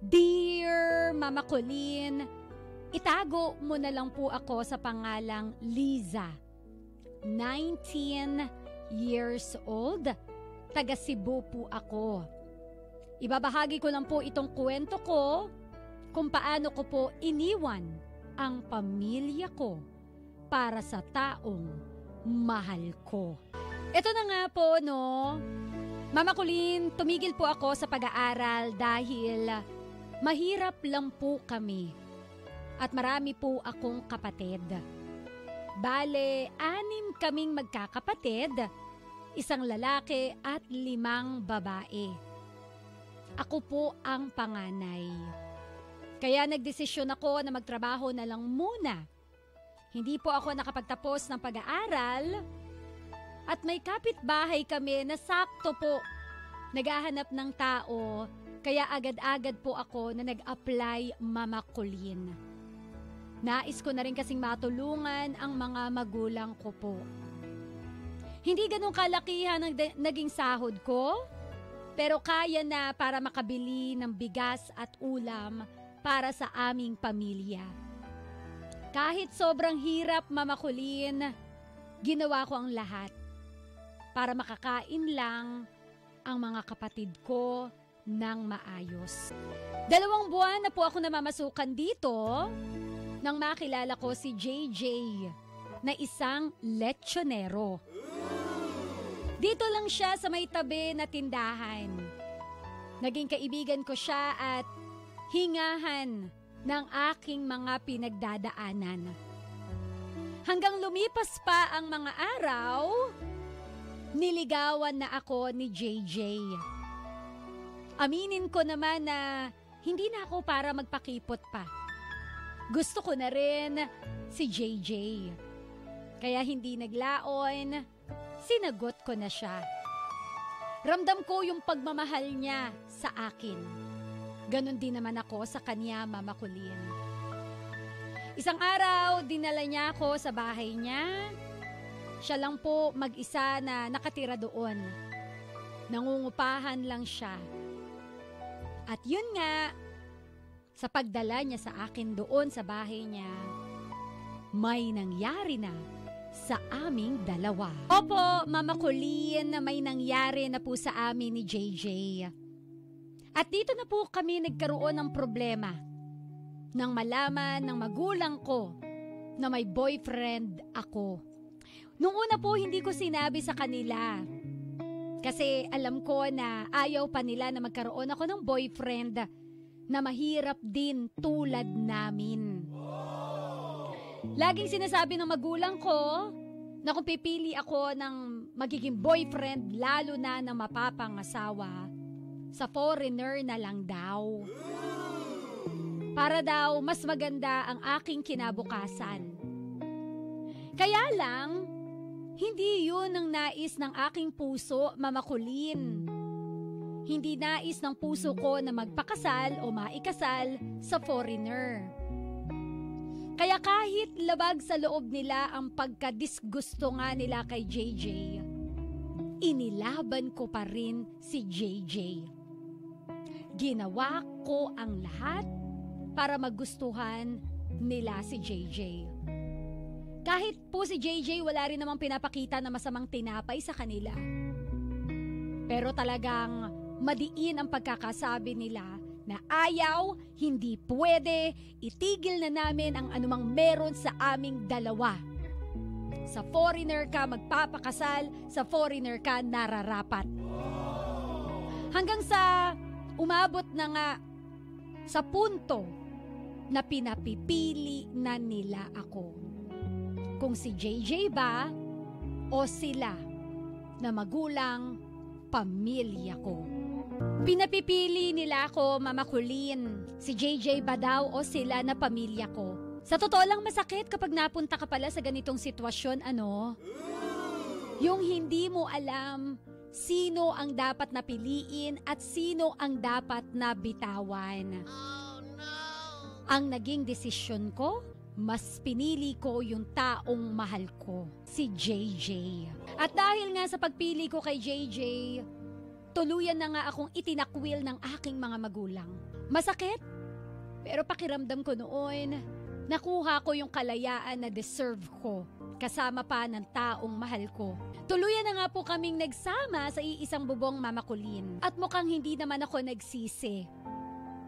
Dear Mama Colleen, itago mo na lang po ako sa pangalang Liza. 19 years old, taga Cebu po ako. Ibabahagi ko lang po itong kwento ko kung paano ko po iniwan ang pamilya ko para sa taong mahal ko. Ito na nga po, no? Mama Colleen, tumigil po ako sa pag-aaral dahil mahirap lang po kami at marami po akong kapatid. Bale, 6 kaming magkakapatid, 1 lalaki at 5 babae. Ako po ang panganay. Kaya nagdesisyon ako na magtrabaho na lang muna. Hindi po ako nakapagtapos ng pag-aaral at may kapitbahay kami na sakto po naghahanap ng tao, kaya agad-agad po ako na nag-apply, Mama Colleen. Nais ko na rin kasing matulungan ang mga magulang ko po. Hindi ganun kalakihan ang naging sahod ko, pero kaya na para makabili ng bigas at ulam para sa aming pamilya. Kahit sobrang hirap, Mama Colleen, ginawa ko ang lahat para makakain lang ang mga kapatid ko ng maayos. 2 buwan na po ako namamasukan dito nang makilala ko si JJ na isang lechonero. Dito lang siya sa may tabi na tindahan. Naging kaibigan ko siya at hingahan ng aking mga pinagdadaanan. Hanggang lumipas pa ang mga araw, niligawan na ako ni JJ. Aminin ko naman na hindi na ako para magpakipot pa. Gusto ko na rin si JJ. Kaya hindi naglaon, sinagot ko na siya. Ramdam ko yung pagmamahal niya sa akin. Ganon din naman ako sa kanya, Mama Colleen. Isang araw, dinala niya ako sa bahay niya. Siya lang po mag-isa na nakatira doon. Nangungupahan lang siya. At yun nga, sa pagdala niya sa akin doon sa bahay niya, may nangyari na sa aming dalawa. Opo, Mama Colleen, may nangyari na po sa amin ni JJ. At dito na po kami nagkaroon ng problema nang malaman ng magulang ko na may boyfriend ako. Nung una po hindi ko sinabi sa kanila kasi alam ko na ayaw pa nila na magkaroon ako ng boyfriend na mahirap din tulad namin. Laging sinasabi ng magulang ko na kung pipili ako ng magiging boyfriend lalo na ng mapapangasawa, sa foreigner na lang daw. Para daw mas maganda ang aking kinabukasan. Kaya lang, hindi yun ang nais ng aking puso, Mama Colleen. Hindi nais ng puso ko na magpakasal o maikasal sa foreigner. Kaya kahit labag sa loob nila ang pagkadisgusto nga nila kay JJ, inilaban ko pa rin si JJ. Ginawa ko ang lahat para magustuhan nila si JJ. Kahit po si JJ wala rin namang pinapakita na masamang tinapay sa kanila. Pero talagang madiin ang pagkakasabi nila na ayaw, hindi pwede, itigil na namin ang anumang meron sa aming dalawa. Sa foreigner ka magpapakasal, sa foreigner ka nararapat. Hanggang sa umabot na nga sa punto na pinapipili na nila ako. Kung si JJ ba o sila na magulang pamilya ko. Pinapipili nila ako, Mama Colleen. Si JJ ba daw o sila na pamilya ko? Sa totoo lang masakit kapag napunta ka pala sa ganitong sitwasyon, ano? Yung hindi mo alam sino ang dapat napiliin at sino ang dapat na bitawan. Oh, no! Ang naging desisyon ko, mas pinili ko yung taong mahal ko, si JJ. At dahil nga sa pagpili ko kay JJ, Tuluyan na nga akong itinakwil ng aking mga magulang. Masakit? Pero pakiramdam ko noon, nakuha ko yung kalayaan na deserve ko, kasama pa ng taong mahal ko. Tuluyan na nga po kaming nagsama sa iisang bubong Mama Colleen. At mukhang hindi naman ako nagsisi.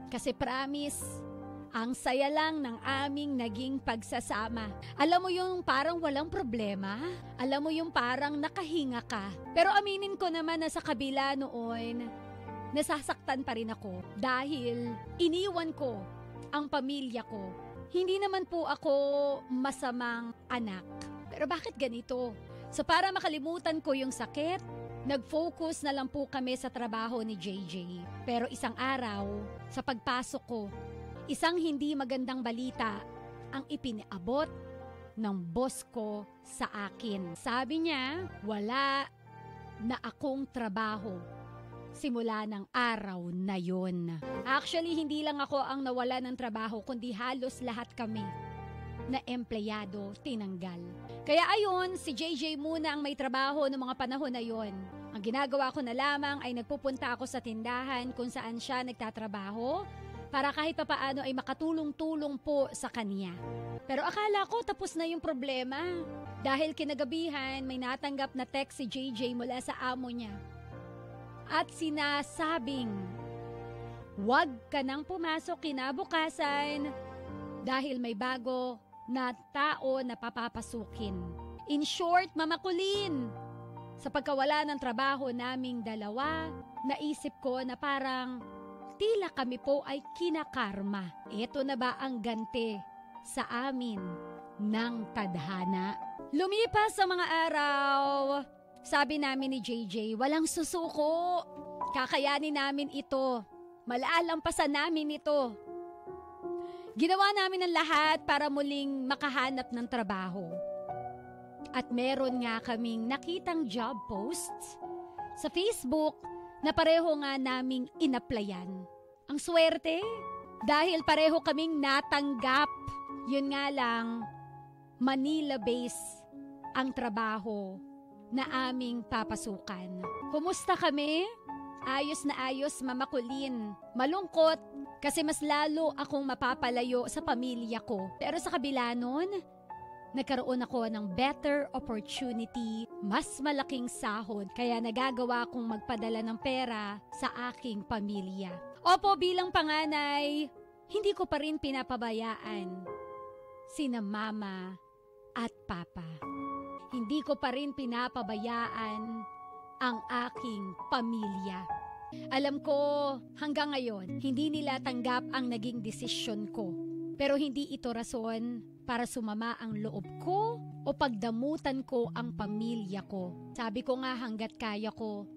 Kasi promise, ang saya lang ng aming naging pagsasama. Alam mo yung parang walang problema? Alam mo yung parang nakahinga ka? Pero aminin ko naman na sa kabila noon, nasasaktan pa rin ako dahil iniwan ko ang pamilya ko. Hindi naman po ako masamang anak. Pero bakit ganito? So para makalimutan ko yung sakit, nag-focus na lang po kami sa trabaho ni JJ. Pero isang araw, sa pagpasok ko, isang hindi magandang balita ang ipinaabot ng boss ko sa akin. Sabi niya, wala na akong trabaho simula ng araw na yon. Actually, hindi lang ako ang nawala ng trabaho, kundi halos lahat kami na empleyado tinanggal. Kaya ayun, si JJ muna ang may trabaho noong mga panahon na yon. Ang ginagawa ko na lamang ay nagpupunta ako sa tindahan kung saan siya nagtatrabaho, para kahit papaano ay makatulong-tulong po sa kanya. Pero akala ko tapos na yung problema. Dahil kinagabihan may natanggap na text si JJ mula sa amo niya. At sinasabing, "Huwag ka nang pumasok kinabukasan dahil may bago na tao na papapasukin." In short, Mama Colleen, sa pagkawala ng trabaho naming dalawa, naisip ko na parang tila kami po ay kinakarma. Ito na ba ang ganti sa amin ng tadhana? Lumipas sa mga araw, sabi namin ni JJ, walang susuko. Kakayanin namin ito. Malalampasan namin ito. Ginawa namin ang lahat para muling makahanap ng trabaho. At meron nga kaming nakitang job posts sa Facebook na pareho nga naming inaplayan. Ang swerte, dahil pareho kaming natanggap. Yun nga lang, Manila-based ang trabaho na aming papasukan. Kumusta kami? Ayos na ayos, Mama Colleen. Malungkot kasi mas lalo akong mapapalayo sa pamilya ko. Pero sa kabila nun, nagkaroon ako ng better opportunity, mas malaking sahod, kaya nagagawa kong magpadala ng pera sa aking pamilya. Opo, bilang panganay, hindi ko pa rin pinapabayaan sina Mama at Papa. Hindi ko pa rin pinapabayaan ang aking pamilya. Alam ko, hanggang ngayon, hindi nila tanggap ang naging desisyon ko. Pero hindi ito rason para sumama ang loob ko o pagdamutan ko ang pamilya ko. Sabi ko nga hanggat kaya ko,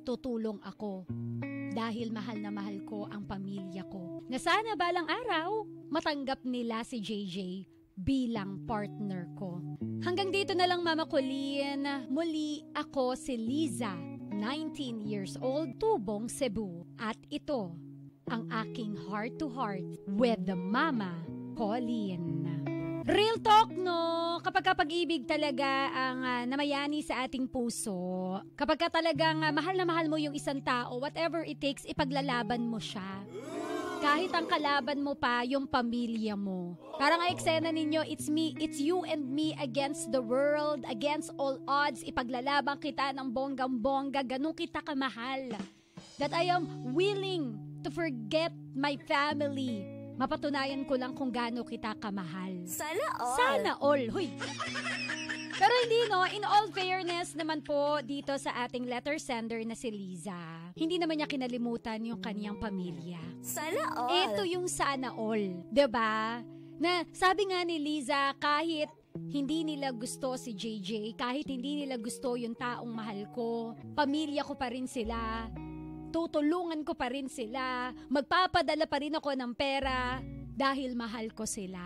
tutulong ako. Dahil mahal na mahal ko ang pamilya ko. Na sana balang araw, matanggap nila si JJ bilang partner ko. Hanggang dito na lang, Mama Colleen. Muli ako si Liza, 19 years old, Tubong, Cebu. At ito ang aking heart to heart with the Mama Colleen. Real talk, no? Kapag pag-ibig talaga ang namayani sa ating puso, kapag talagang mahal na mahal mo yung isang tao, whatever it takes, ipaglalaban mo siya. Kahit ang kalaban mo pa, yung pamilya mo. Parang eksena ninyo, it's you and me against the world, against all odds, ipaglalaban kita ng bonggang-bongga, ganun kita kamahal. That I am willing to forget my family. Mapatunayan ko lang kung gaano kita kamahal. Sana all. Sana all. Huy. Pero hindi, no, in all fairness naman po dito sa ating letter sender na si Liza, hindi naman niya kinalimutan yung kaniyang pamilya. Sana all. Ito yung sana all. 'Di ba? Na sabi nga ni Liza, kahit hindi nila gusto si JJ, kahit hindi nila gusto yung taong mahal ko, pamilya ko pa rin sila. Tutulungan ko pa rin sila. Magpapadala pa rin ako ng pera dahil mahal ko sila.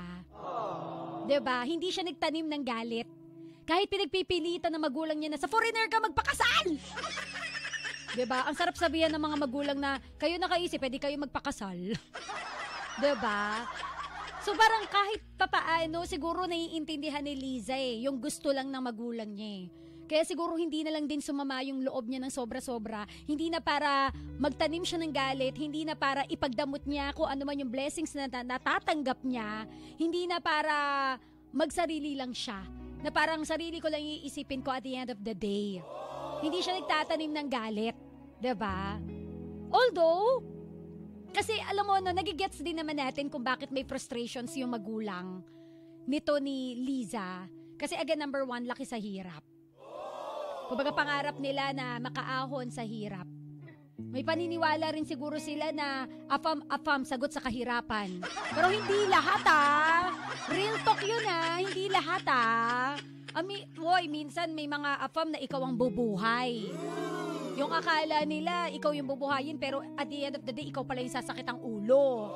Diba? Hindi siya nagtanim ng galit. Kahit pinagpipilitan ng magulang niya na sa foreigner ka magpakasal! Diba? Ang sarap sabihan ng mga magulang na kayo nakaisip, pwede kayo magpakasal. Diba? So parang kahit papaano, siguro naiintindihan ni Liza yung gusto lang ng magulang niya Kaya siguro hindi na lang din sumama yung loob niya ng sobra-sobra. Hindi na para magtanim siya ng galit, hindi na para ipagdamot niya kung ano man yung blessings na natatanggap niya, hindi na para magsarili lang siya. Na parang sarili ko lang iisipin ko at the end of the day. Hindi siya nagtatanim ng galit. Diba? Although, kasi alam mo, nagigets din naman natin kung bakit may frustrations yung magulang nito ni Liza. Kasi again, number 1, laki sa hirap. Kumbaga pangarap nila na makaahon sa hirap. May paniniwala rin siguro sila na afam, sagot sa kahirapan. Pero hindi lahat Real talk yun hindi lahat minsan may mga afam na ikaw ang bubuhay. Yung akala nila ikaw yung bubuhayin pero at the end of the day ikaw pala yung sasakit ang ulo.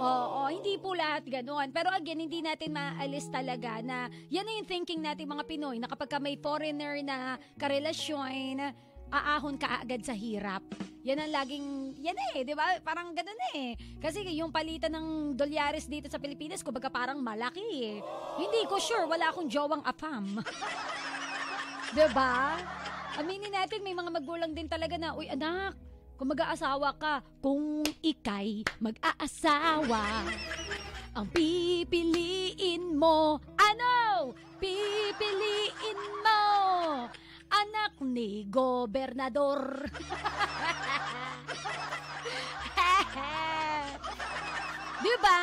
Oo, hindi po lahat ganoon. Pero again, hindi natin maalis talaga na yan na yung thinking natin mga Pinoy na kapag may foreigner na karelasyon, aahon ka agad sa hirap. Yan ang laging, di ba? Parang ganun Kasi yung palitan ng dolyares dito sa Pilipinas, kumbaga parang malaki Hindi ko sure, wala akong jowang afam. Diba? Aminin natin, may mga magulang din talaga na, uy anak, kung mag-aasawa ka, kung ika'y mag-aasawa, ang pipiliin mo, pipiliin mo, anak ni gobernador. Diba?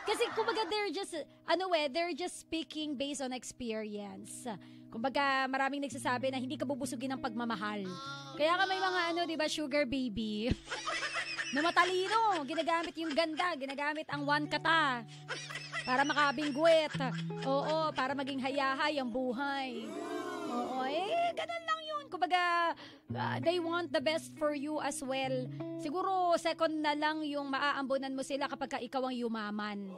Kasi kumbaga they're just speaking based on experience. Kumbaga maraming nagsasabi na hindi ka bubusugin ng pagmamahal. Kaya ka may mga diba, sugar baby. Na matalino, ginagamit yung ganda, ginagamit ang one kata. Para makabingwit. Oo, para maging hayahay ang buhay. Oo, ganun lang yun. Kumbaga, they want the best for you as well. Siguro, second na lang yung maaambunan mo sila kapag ikaw ang yumaman.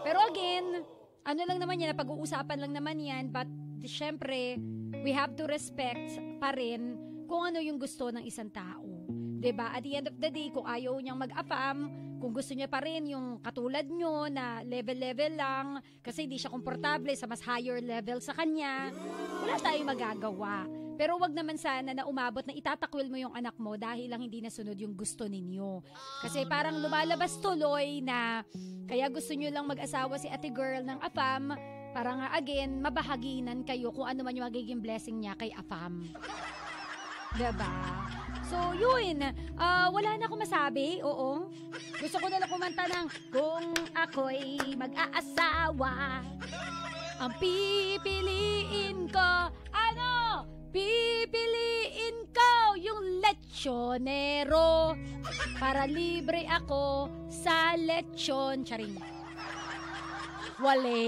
Pero again, lang naman yan, pag-uusapan lang naman yan, but syempre, we have to respect pa rin kung ano yung gusto ng isang tao. 'Di ba? At the end of the day, kung ayaw niyang mag-afam, kung gusto niya pa rin yung katulad nyo na level-level lang kasi hindi siya komportable sa mas higher level sa kanya, wala tayong magagawa. Pero wag naman sana na umabot na itatakwil mo yung anak mo dahil lang hindi nasunod yung gusto ninyo. Kasi parang lumalabas tuloy na kaya gusto nyo lang mag-asawa si ate girl ng afam para nga again, mabahaginan kayo kung ano man yung magiging blessing niya kay afam. Diba? So, yun. Wala na akong masabi. Oo. Gusto ko na lang kumanta ng kung ako'y mag-aasawa, ang pipiliin ko, pipiliin ko yung lechonero para libre ako sa lechon. Charing. Wale.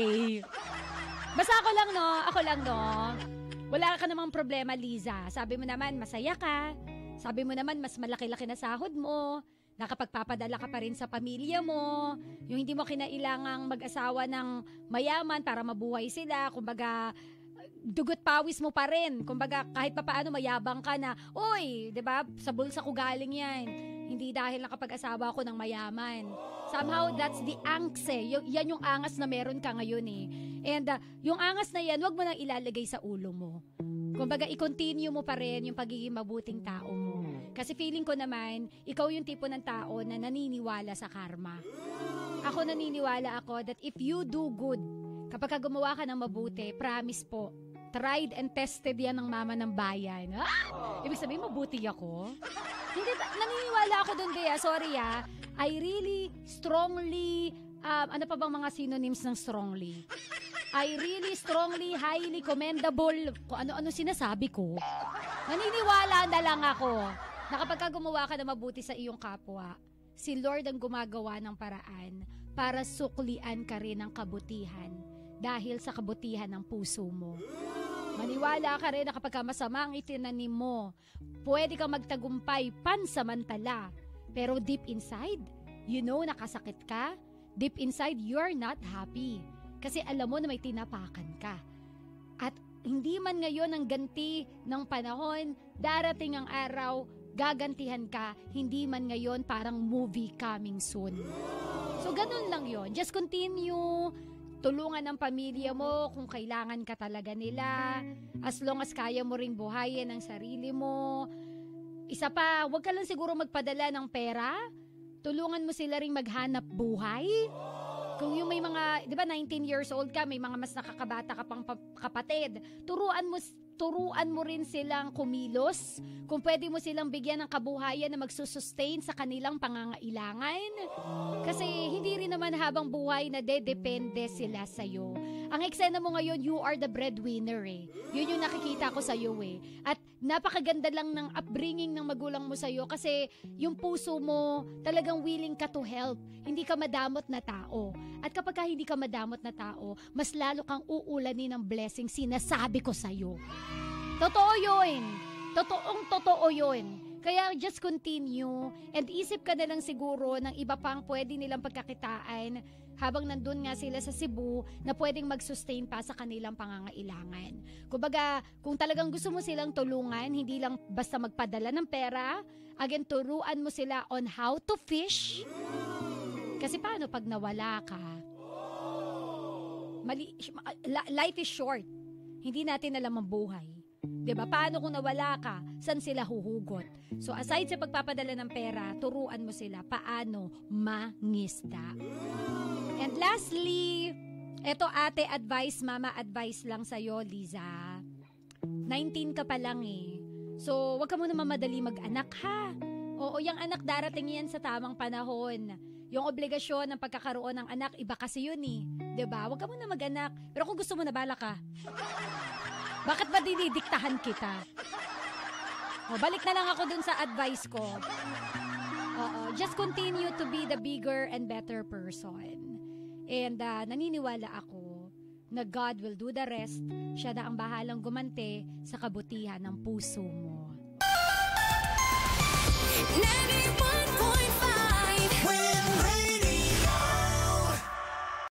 Basta ako lang, no? Wala ka namang problema, Liza. Sabi mo naman, masaya ka. Sabi mo naman, mas malaki-laki na sahod mo. Nakapagpapadala ka pa rin sa pamilya mo. Yung hindi mo kinailangang mag-asawa ng mayaman para mabuhay sila. Kumbaga, dugot pawis mo pa rin. Kumbaga, kahit pa paano mayabang ka na, uy, 'di ba? Sa bulsa ko galing 'yan. Hindi dahil nakapag-asawa ako ng mayaman. Somehow, that's the angst Yan yung angas na meron ka ngayon And yung angas na yan, wag mo nang ilalagay sa ulo mo. Kumbaga, i-continue mo pa rin yung pagiging mabuting tao mo. Kasi feeling ko naman, ikaw yung tipo ng tao na naniniwala sa karma. Ako naniniwala that if you do good, kapag gumawa ka ng mabuti, promise po, tried and tested yan ng mama ng bayan. Ibig sabihin, mabuti ako? Hindi, naniniwala ako dun, Bea. Sorry, I really strongly, ano pa bang mga synonyms ng strongly? I really strongly, highly commendable, kung ano-ano sinasabi ko. Naniniwala na lang ako na kapag gumawa ka na mabuti sa iyong kapwa, si Lord ang gumagawa ng paraan para suklian ka rin ng kabutihan dahil sa kabutihan ng puso mo. Maniwala ka rin na kapag masama ang itinanim mo, pwede kang magtagumpay pansamantala. Pero deep inside, nakasakit ka. Deep inside, you're not happy. Kasi alam mo na may tinapakan ka. At hindi man ngayon ang ganti ng panahon, darating ang araw, gagantihan ka, hindi man ngayon parang movie coming soon. So ganun lang yon. Just continue tulungan ang pamilya mo kung kailangan ka talaga nila. As long as kaya mo ring buhayin ang sarili mo. Isa pa, huwag ka lang siguro magpadala ng pera. Tulungan mo sila ring maghanap buhay. Kung yung may mga, di ba 19 years old ka, may mga mas nakakabata ka pang kapatid, turuan mo rin silang kumilos. Kung pwede mo silang bigyan ng kabuhayan na magsusustain sa kanilang pangangailangan. Kasi hindi rin naman habang buhay na dedepende sila sa'yo. Ang eksena mo ngayon, you are the breadwinner eh. Yun yung nakikita ko sa'yo eh. At napakaganda lang ng upbringing ng magulang mo sa'yo kasi yung puso mo talagang willing ka to help. Hindi ka madamot na tao. At kapag hindi ka madamot na tao, mas lalo kang uulanin ng blessing, sinasabi ko sa'yo. Totoo yun. Totoo yun. Kaya just continue and isip ka na lang siguro ng iba pang pwede nilang pagkakitaan habang nandun nga sila sa Cebu na pwedeng mag-sustain pa sa kanilang pangangailangan. Kumbaga, kung talagang gusto mo silang tulungan, hindi lang basta magpadala ng pera, again, turuan mo sila on how to fish. Kasi paano pag nawala ka? Life is short. Hindi natin alam ang buhay. 'Di ba? Paano kung nawala ka? Saan sila huhugot? So aside sa pagpapadala ng pera, turuan mo sila paano mangisda. And lastly, eto ate advice, mama advice lang sa'yo, Liza. 19 ka pa lang eh. So wag ka muna mamadali mag-anak ha. Oo, yung anak darating yan sa tamang panahon. Yung obligasyon ng pagkakaroon ng anak, iba kasi yun eh. 'Di ba? Wag ka muna mag-anak. Pero kung gusto mo na, bala ka. Bakit ba dinidiktahan kita? O, balik na lang ako dun sa advice ko. Just continue to be the bigger and better person. And naniniwala ako na God will do the rest. Siya na ang bahalang gumante sa kabutihan ng puso mo. 91.9